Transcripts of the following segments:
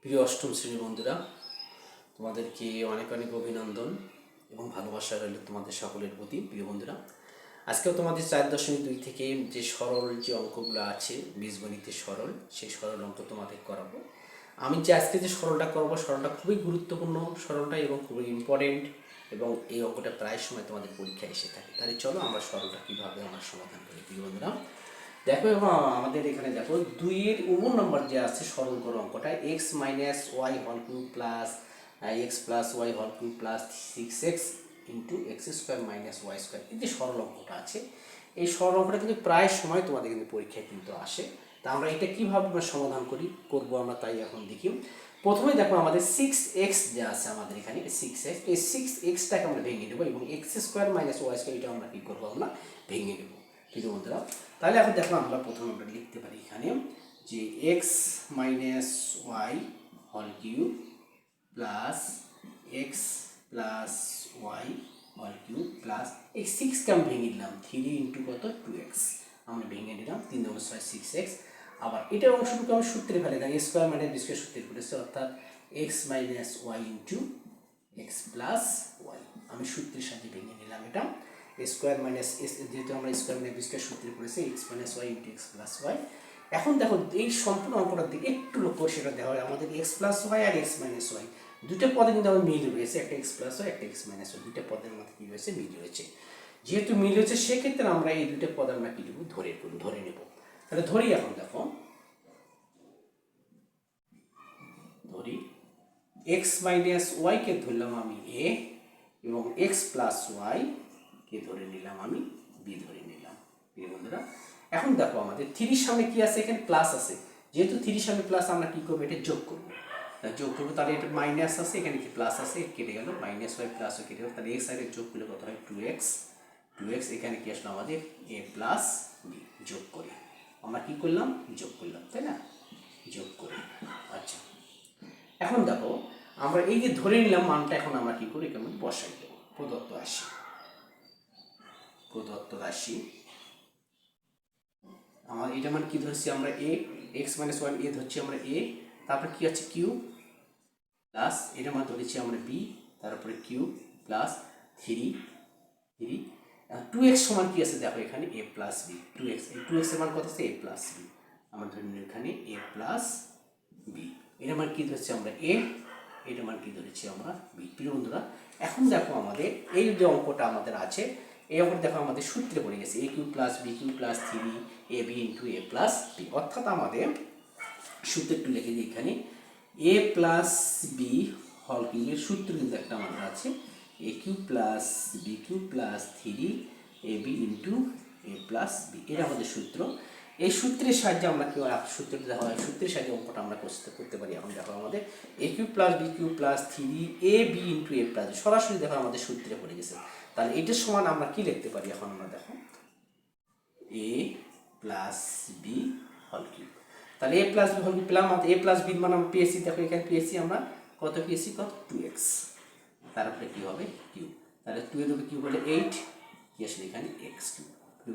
প্রিয় অষ্টম শ্রেণীর বন্ধুরা, তোমাদেরকে অনেক অনেক অভিনন্দন এবং ভালোবাসা রইল তোমাদের সকলের প্রতি। প্রিয় বন্ধুরা, আজকেও তোমাদের 4.2 থেকে যে সরল যে অঙ্কগুলো আছে বীজগণিতের সরল, সেই সরল অঙ্ক তোমাদের করাবো। আমি যে আজকে যে সরলটা করবো, সরলটা খুবই গুরুত্বপূর্ণ সরলটা এবং খুবই ইম্পর্টেন্ট, এবং এই অঙ্কটা প্রায় সময় তোমাদের পরীক্ষায় এসে থাকে। তাহলে চলো আমরা সরলটা কীভাবে আমরা সমাধান করি। প্রিয় বন্ধুরা দেখো, এবং আমাদের এখানে দেখো 2-এর উমর নম্বর যে আছে সরল করো অঙ্কটা, x মাইনাস ওয়াই হল cube plus x plus y হল cube plus 6x into x square minus y square, এই যে সরল অঙ্কটা আছে, এই সরল অঙ্কটা কিন্তু প্রায় সময় তোমাদের কিন্তু পরীক্ষায় কিন্তু আসে। তা আমরা এটা কীভাবে সমাধান করবো আমরা তাই এখন দেখি। প্রথমে দেখো আমাদের 6x যে আছে আমাদের এখানে 6x, এই 6xটাকে আমরা ভেঙে নেবো এবং x square minus y square এটা আমরা কী করবো, আমরা ভেঙে নেবো। ঠিক আছে বন্ধুরা, তাহলে এখন দেখো আমরা প্রথমে আমরা লিখতে পারি এখানে যে এক্স মাইনাস ওয়াই হল cube plus x plus y হল কিউব প্লাস এই 6কে আমি ভেঙে নিলাম 3 ইন্টু কত 2x, আমরা ভেঙে নিলাম 3 × 6 6x। আবার এটার অংশটুকু আমি সূত্রে ফেলে দিই, স্কোয়ার মাইনাস বি স্কোয়ার সূত্রে করেছে, অর্থাৎ x minus y into x plus y, আমি সূত্রের সাথে ভেঙে নিলাম এটা। স্কোয়ার মাইনাস এস, যেহেতু আমরা স্কোয়ার মাইনাস বি স্কোয়ার সূত্রে করেছি, x minus y into x plus y. এখন দেখো এই সম্পূর্ণ অঙ্কটার দিকে একটু লক্ষ্য সেটা দেওয়া হয়, আমাদের এক্স প্লাস ওয়াই আর এক্স মাইনাস ওয়াই দুটো পদে কিন্তু আমার মিল রয়েছে, একটা এক্স প্লাস ওয়াই একটা এক্স মাইনাস ওয়াই, দুটো পদের মধ্যে কী রয়েছে, মিল রয়েছে। যেহেতু মিল রয়েছে সেক্ষেত্রে আমরা এই দুটো পদ আমরা কী দেবো, ধরে নেব। তাহলে ধরি, এখন দেখো ধরি এক্স মাইনাস ওয়াইকে ধরলাম আমি এ এবং এক্স প্লাস ওয়াই কে ধরে নিলাম আমি বি ধরে নিলাম। প্রিয় বন্ধুরা, এখন দেখো আমাদের 3 সামনে কি আছে, এখানে প্লাস আছে, যেহেতু 3 সামনে প্লাস আমরা কি করবো, এটা যোগ করবো। তাহলে এটা মাইনাস আছে, এখানে কি প্লাস আছে, কেটে গেল, মাইনাস ওয়াই প্লাস ওয়াই কেটে গেল, তাহলে এক্স সাইডে যোগ করলে কত হয় 2x, এখানে কি আসলো আমাদের এ প্লাস বি, যোগ করে আমরা কি করলাম, যোগ করলাম, তাই না, যোগ করে। আচ্ছা, এখন দেখো আমরা এই যে ধরে নিলাম মানটা, এখন আমরা কি করি, কেমন বসাই দেবো প্রদত্ত রাশি আমার এটা মানে কি ধরছি আমরা এ, এক্স মাইনাস ওয়ান এ ধরছি আমরা এ, তারপরে কি আছে কিউব প্লাস এটা মানে ধরেছি আমরা বি, তারপরে কিউব প্লাস 3 2x সমান কি আছে দেখো এখানে এ প্লাস বি, 2x, এই 2x এর মান কত আছে এ প্লাস বি, আমরা ধরে নিই এখানে এ প্লাস বি, এটা মান কি ধরেছি আমরা এ, এটা মান কি ধরেছি আমরা বি। প্রিয় বন্ধুরা, এখন দেখো আমাদের এই যে অঙ্কটা আমাদের আছে, এই অঙ্কটা দেখো আমাদের সূত্রে পড়ে গেছে, A cube plus B cube plus 3 A B into A plus B, অর্থাৎ আমাদের সূত্র একটু লিখে দিই এখানে, এ প্লাস বি হল কিউবের সূত্র কিন্তু একটা আমাদের আছে, A cube plus B cube plus 3 A B into A plus B, এটা আমাদের সূত্র। এই সূত্রের সাহায্যে আমরা কি সূত্রটা দেখা হয়, সূত্রের সাহায্যে অঙ্কটা আমরা করতে পারি। এখন দেখো আমাদের A cube plus B cube plus 3 A B into A plus, সরাসরি দেখো আমাদের সূত্রে পড়ে গেছে। তাহলে এটার সমান আমরা কি লিখতে পারি, এখন আমরা দেখো এ প্লাস বি হল কিউব, তাহলে এ প্লাস বি হল কিউব পেলাম, এ প্লাস বি মানে আমরা পেয়েছি, দেখো এখানে পেয়েছি আমরা কত পেয়েছি, কত 2x, তারপরে কি হবে কিউব, তাহলে 2 এর উপরে কিউব হলে 8, কি আসলে এখানে x কিউব।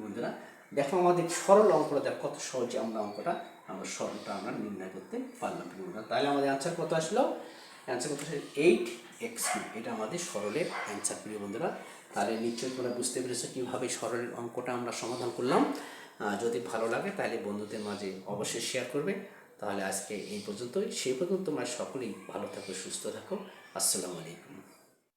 বন্ধুরা দেখো আমাদের সরল অঙ্কটা দেখো কত সহজে আমরা সরলটা আমরা নির্ণয় করতে পারলাম। বন্ধুরা তাহলে আমাদের অ্যান্সার কত আসলো, অ্যান্সার কত আসলে 8x কিউব, এটা আমাদের সরলের অ্যান্সার। প্রিয় বন্ধুরা, তাহলে নিশ্চয়ই তোমরা বুঝতে পেরেছো কীভাবে সরলের অঙ্কটা আমরা সমাধান করলাম। যদি ভালো লাগে তাহলে বন্ধুদের মাঝে অবশ্যই শেয়ার করবে। তাহলে আজকে এই পর্যন্তই, সেই পর্যন্ত তোমরা সকলেই ভালো থাকো, সুস্থ থাকো। আসসালামু আলাইকুম।